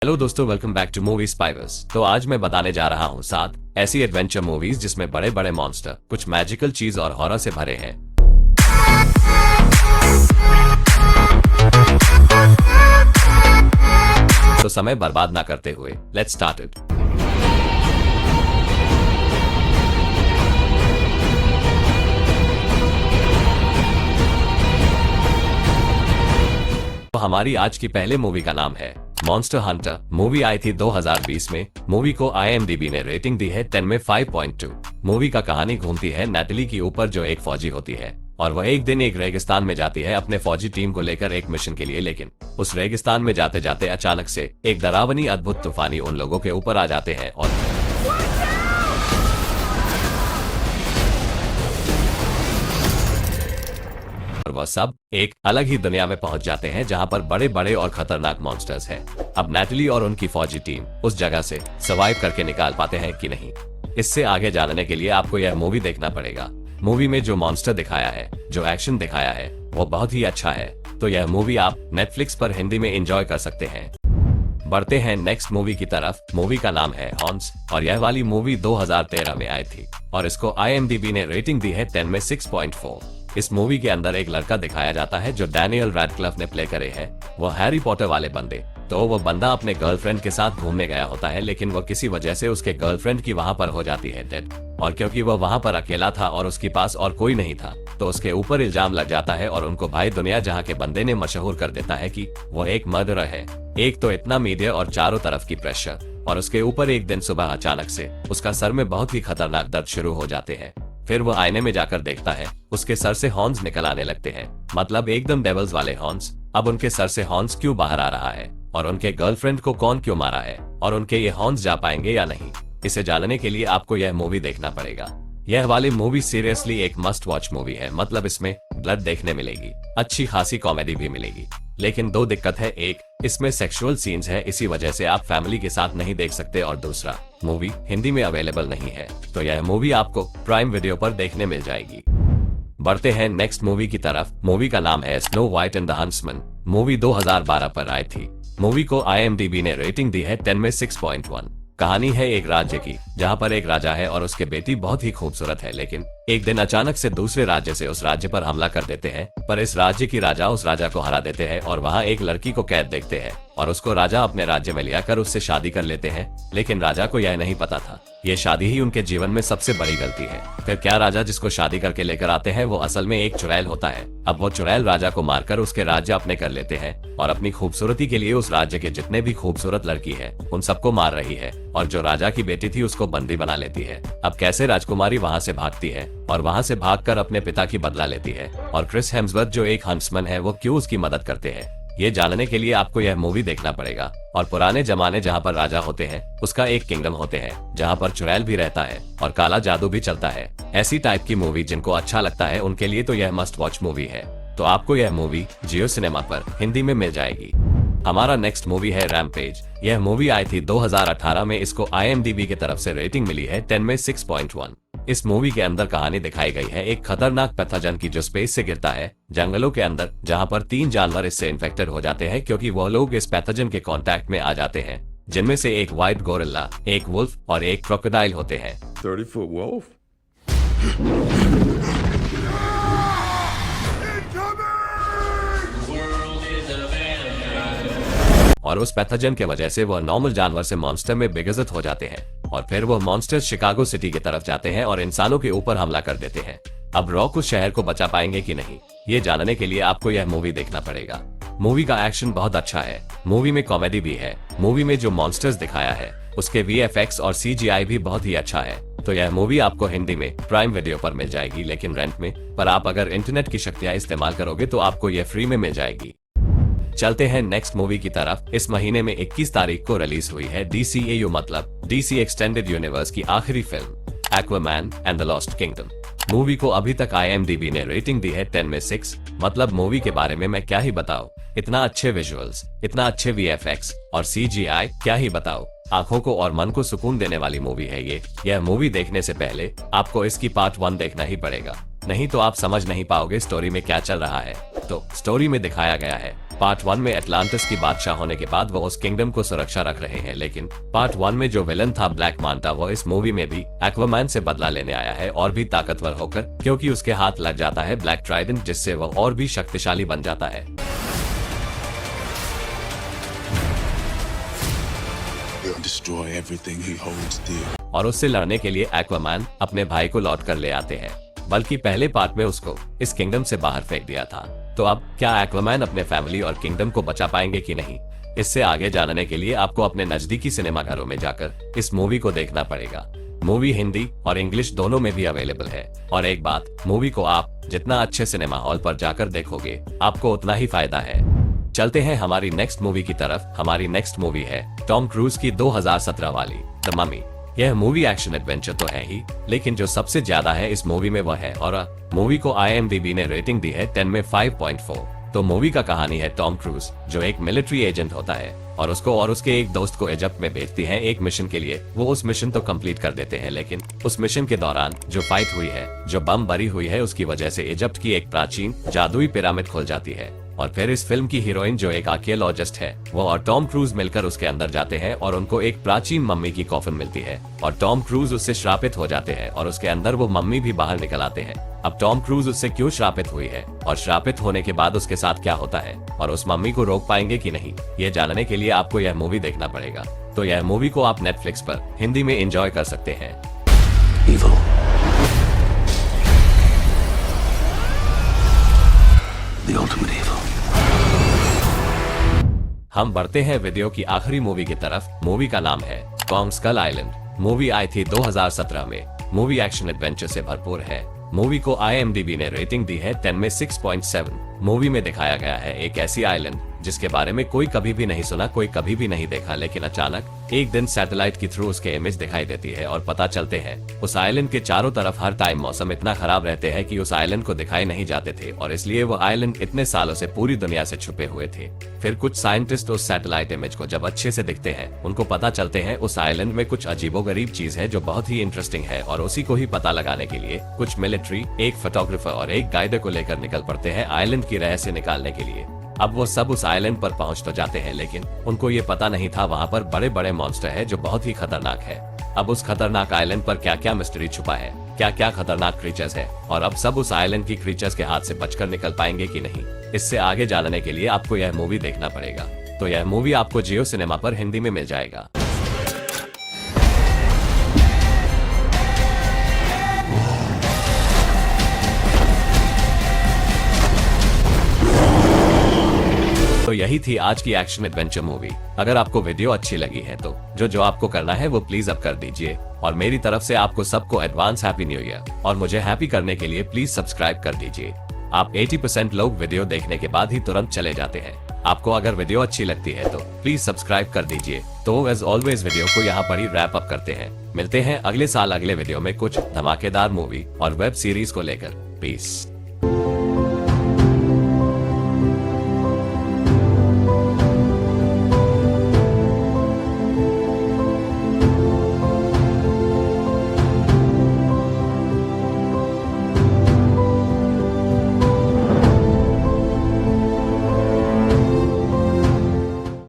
Hello दोस्तों, welcome back two movie स्पाइवर्स। तो आज मैं बताने जा रहा हूँ 7 ऐसी एडवेंचर मूवीज जिसमें बड़े बड़े मॉन्स्टर, कुछ मैजिकल चीज और हॉरर से भरे हैं। तो समय बर्बाद ना करते हुए लेट्स स्टार्ट इट। तो हमारी आज की पहले मूवी का नाम है मॉन्स्टर हंटर। मूवी आई थी 2020 में। मूवी को IMDb ने रेटिंग दी है 10 में 5.2। मूवी का कहानी घूमती है नैटली के ऊपर, जो एक फौजी होती है और वह एक दिन एक रेगिस्तान में जाती है अपने फौजी टीम को लेकर एक मिशन के लिए। लेकिन उस रेगिस्तान में जाते जाते अचानक से एक डरावनी अद्भुत तूफानी उन लोगों के ऊपर आ जाते हैं और वह सब एक अलग ही दुनिया में पहुंच जाते हैं जहां पर बड़े बड़े और खतरनाक मॉन्स्टर्स हैं। अब नैटली और उनकी फौजी टीम उस जगह से सर्वाइव करके निकाल पाते हैं कि नहीं, इससे आगे जानने के लिए आपको यह मूवी देखना पड़ेगा। मूवी में जो मॉन्स्टर दिखाया है, जो एक्शन दिखाया है, वो बहुत ही अच्छा है। तो यह मूवी आप नेटफ्लिक्स पर हिंदी में एंजॉय कर सकते हैं। बढ़ते हैं नेक्स्ट मूवी की तरफ। मूवी का नाम है हॉन्स और यह वाली मूवी 2013 में आई थी और इसको IMDb ने रेटिंग दी है 10 में 6.4। इस मूवी के अंदर एक लड़का दिखाया जाता है जो डैनियल रैडक्लिफ ने प्ले करे है। वो हैरी पॉटर वाले बंदे। तो वो बंदा अपने गर्लफ्रेंड के साथ घूमने गया होता है, लेकिन वो किसी वजह से उसके गर्लफ्रेंड की वहां पर हो जाती है डेड। और क्योंकि वो वहां पर अकेला था और उसके पास और कोई नहीं था, तो उसके ऊपर इल्जाम लग जाता है और उनको भाई दुनिया जहां के बंदे ने मशहूर कर देता है कि वो एक मर्डरर है। एक तो इतना मीडिया और चारों तरफ की प्रेशर, और उसके ऊपर एक दिन सुबह अचानक से उसका सर में बहुत ही खतरनाक दर्द शुरू हो जाते हैं। फिर वो आईने में जाकर देखता है, उसके सर से हॉर्न्स निकल आने लगते हैं, मतलब एकदम डेविल्स वाले हॉर्न्स। अब उनके सर से हॉर्न्स क्यों बाहर आ रहा है और उनके गर्लफ्रेंड को कौन क्यों मारा है और उनके ये हॉर्न्स जा पाएंगे या नहीं, इसे जानने के लिए आपको यह मूवी देखना पड़ेगा। यह वाली मूवी सीरियसली एक मस्ट वॉच मूवी है। मतलब इसमें ब्लड देखने मिलेगी, अच्छी खासी कॉमेडी भी मिलेगी, लेकिन दो दिक्कत है। एक, इसमें सेक्सुअल सीन्स है, इसी वजह से आप फैमिली के साथ नहीं देख सकते, और दूसरा, मूवी हिंदी में अवेलेबल नहीं है। तो यह मूवी आपको प्राइम वीडियो पर देखने मिल जाएगी। बढ़ते हैं नेक्स्ट मूवी की तरफ। मूवी का नाम है snow white and the huntsman. Movie 2012 पर आई थी। मूवी को IMDb ने रेटिंग दी है 10 में 6.1। कहानी है एक राज्य की, जहां पर एक राजा है और उसके बेटी बहुत ही खूबसूरत है, लेकिन एक दिन अचानक से दूसरे राज्य से उस राज्य पर हमला कर देते हैं। पर इस राज्य की राजा उस राजा को हरा देते हैं और वहां एक लड़की को कैद देखते हैं और उसको राजा अपने राज्य में लिया कर उससे शादी कर लेते हैं। लेकिन राजा को यह नहीं पता था, ये शादी ही उनके जीवन में सबसे बड़ी गलती है। फिर क्या, राजा जिसको शादी करके लेकर आते हैं वो असल में एक चुड़ैल होता है। अब वो चुड़ैल राजा को मारकर उसके राज्य अपने कर लेते हैं और अपनी खूबसूरती के लिए उस राज्य के जितने भी खूबसूरत लड़की है उन सबको मार रही है, और जो राजा की बेटी थी उसको बंदी बना लेती है। अब कैसे राजकुमारी वहां से भागती है और वहां से भागकर अपने पिता की बदला लेती है, और क्रिस हेम्सवर्थ जो एक हंट्समैन है वो क्यों उसकी मदद करते हैं, ये जानने के लिए आपको यह मूवी देखना पड़ेगा। और पुराने जमाने जहाँ पर राजा होते हैं उसका एक किंगडम होते हैं जहाँ पर चुड़ैल भी रहता है और काला जादू भी चलता है। ऐसी टाइप की मूवी जिनको अच्छा लगता है उनके लिए तो यह मस्ट वॉच मूवी है। तो आपको यह मूवी जियो सिनेमा पर हिंदी में मिल जाएगी। हमारा नेक्स्ट मूवी है रैम्पेज। यह मूवी आई थी 2018 में। इसको IMDb की तरफ से रेटिंग मिली है 10 में 6.1। इस मूवी के अंदर कहानी दिखाई गई है एक खतरनाक पैथोजन की जो स्पेस से गिरता है जंगलों के अंदर, जहां पर 3 जानवर इससे इन्फेक्टेड हो जाते हैं क्योंकि वो लोग इस पैथोजन के कांटेक्ट में आ जाते हैं, जिनमें से एक व्हाइट गोरिल्ला, एक वुल्फ और एक क्रोकोडाइल होते हैं। 30-foot wolf? और उस पैथोजन के वजह से वह नॉर्मल जानवर से मॉन्स्टर में विकसित हो जाते हैं और फिर वह मॉन्स्टर्स शिकागो सिटी की तरफ जाते हैं और इंसानों के ऊपर हमला कर देते हैं। अब रॉक उस शहर को बचा पाएंगे कि नहीं, ये जानने के लिए आपको यह मूवी देखना पड़ेगा। मूवी का एक्शन बहुत अच्छा है, मूवी में कॉमेडी भी है, मूवी में जो मॉन्स्टर्स दिखाया है उसके VFX और CGI भी बहुत ही अच्छा है। तो यह मूवी आपको हिंदी में प्राइम वीडियो पर मिल जाएगी, लेकिन रेंट में। पर आप अगर इंटरनेट की शक्तियां इस्तेमाल करोगे तो आपको यह फ्री में मिल जाएगी। चलते हैं नेक्स्ट मूवी की तरफ। इस महीने में 21 तारीख को रिलीज हुई है DCAU मतलब DC एक्सटेंडेड यूनिवर्स की आखिरी film Aquaman and the lost kingdom. Movie को अभी तक IMDb ने रेटिंग दी है 10 में 6। मतलब मूवी के बारे में मैं क्या ही बताऊं, इतना अच्छे विजुअल्स, इतना अच्छे VFX और CGI, क्या ही बताओ। आंखों को और मन को सुकून देने वाली मूवी है ये। यह मूवी देखने से पहले आपको इसकी पार्ट 1 देखना ही पड़ेगा, नहीं तो आप समझ नहीं पाओगे स्टोरी में क्या चल रहा है। तो स्टोरी में दिखाया गया है पार्ट 1 में एटलांटिस की बादशाह होने के बाद वो उस किंगडम को सुरक्षा रख रहे हैं, लेकिन पार्ट 1 में जो विलन था ब्लैक मांटा, वो इस मूवी में भी एक्वामैन से बदला लेने आया है और भी ताकतवर होकर, क्योंकि उसके हाथ लग जाता है ब्लैक ट्राइडेंट, जिससे वो और भी शक्तिशाली बन जाता है। Destroy everything he holds dear. और उससे लड़ने के लिए एक्वामैन अपने भाई को लौट कर ले आते हैं, बल्कि पहले पार्ट में उसको इस किंगडम से बाहर फेंक दिया था। तो अब क्या एक्वामैन अपने फैमिली और किंगडम को बचा पाएंगे कि नहीं, इससे आगे जानने के लिए आपको अपने नजदीकी सिनेमाघरों में जाकर इस मूवी को देखना पड़ेगा। मूवी हिंदी और इंग्लिश दोनों में भी अवेलेबल है। और एक बात, मूवी को आप जितना अच्छे सिनेमा हॉल पर जाकर देखोगे, आपको उतना ही फायदा है। चलते हैं हमारी नेक्स्ट मूवी की तरफ। हमारी नेक्स्ट मूवी है टॉम क्रूज की 2017 वाली द ममी। यह मूवी एक्शन एडवेंचर तो है ही, लेकिन जो सबसे ज्यादा है इस मूवी में वह है और मूवी को IMDb ने रेटिंग दी है 10 में 5.4। तो मूवी का कहानी है टॉम क्रूज जो एक मिलिट्री एजेंट होता है और उसको और उसके एक दोस्त को इजिप्ट में भेजती हैं एक मिशन के लिए। वो उस मिशन तो कंप्लीट कर देते हैं, लेकिन उस मिशन के दौरान जो फाइट हुई है, जो बम बरी हुई है, उसकी वजह से इजिप्ट की एक प्राचीन जादुई पिरामिड खुल जाती है। और फिर इस फिल्म की हीरोइन जो एक आर्कियोलॉजिस्ट है, वो और टॉम क्रूज मिलकर उसके अंदर जाते हैं और उनको एक प्राचीन मम्मी की कॉफिन मिलती है और टॉम क्रूज उससे श्रापित हो जाते हैं और उसके अंदर वो मम्मी भी बाहर निकल आते हैं। अब टॉम क्रूज उससे क्यों श्रापित हुई है और श्रापित होने के बाद उसके साथ क्या होता है और उस मम्मी को रोक पाएंगे कि नहीं, ये जानने के लिए आपको यह मूवी देखना पड़ेगा। तो यह मूवी को आप नेटफ्लिक्स पर हिंदी में एंजॉय कर सकते हैं। Evil. The ultimate evil. हम बढ़ते हैं वीडियो की आखिरी मूवी की तरफ। मूवी का नाम है कॉन्ग स्कल आइलैंड। मूवी आई थी 2017 में। मूवी एक्शन एडवेंचर से भरपूर है। मूवी को IMDb ने रेटिंग दी है 10 में 6.7। मूवी में दिखाया गया है एक ऐसी आइलैंड जिसके बारे में कोई कभी भी नहीं सुना, कोई कभी भी नहीं देखा, लेकिन अचानक एक दिन सैटेलाइट के थ्रू उसके इमेज दिखाई देती है और पता चलते हैं उस आइलैंड के चारों तरफ हर टाइम मौसम इतना खराब रहते हैं कि उस आइलैंड को दिखाई नहीं जाते थे और इसलिए वो आइलैंड इतने सालों से पूरी दुनिया से छुपे हुए थे। फिर कुछ साइंटिस्ट उस सैटेलाइट इमेज को जब अच्छे से दिखते हैं, उनको पता चलते हैं उस आइलैंड में कुछ अजीबोगरीब चीज है जो बहुत ही इंटरेस्टिंग है और उसी को ही पता लगाने के लिए कुछ मिलिट्री, एक फोटोग्राफर और एक गाइड को लेकर निकल पड़ते हैं आइलैंड की रहस्य निकालने के लिए। अब वो सब उस आइलैंड पर पहुंच तो जाते हैं, लेकिन उनको ये पता नहीं था वहाँ पर बड़े बड़े मॉन्स्टर है जो बहुत ही खतरनाक है। अब उस खतरनाक आइलैंड पर क्या क्या मिस्ट्री छुपा है, क्या क्या खतरनाक क्रीचर्स है और अब सब उस आइलैंड की क्रीचर्स के हाथ से बचकर निकल पाएंगे कि नहीं, इससे आगे जानने के लिए आपको यह मूवी देखना पड़ेगा। तो यह मूवी आपको जियो सिनेमा पर हिंदी में मिल जाएगा। तो यही थी आज की एक्शन एडवेंचर मूवी। अगर आपको वीडियो अच्छी लगी है तो जो आपको करना है वो प्लीज अब कर दीजिए और मेरी तरफ से आपको सबको एडवांस हैप्पी न्यू ईयर। और मुझे हैप्पी करने के लिए प्लीज सब्सक्राइब कर दीजिए। आप 80% लोग वीडियो देखने के बाद ही तुरंत चले जाते हैं। आपको अगर वीडियो अच्छी लगती है तो प्लीज सब्सक्राइब कर दीजिए। तो एज ऑलवेज वीडियो को यहाँ पर ही रैप अप करते हैं। मिलते हैं अगले साल अगले वीडियो में कुछ धमाकेदार मूवी और वेब सीरीज को लेकर। पीस।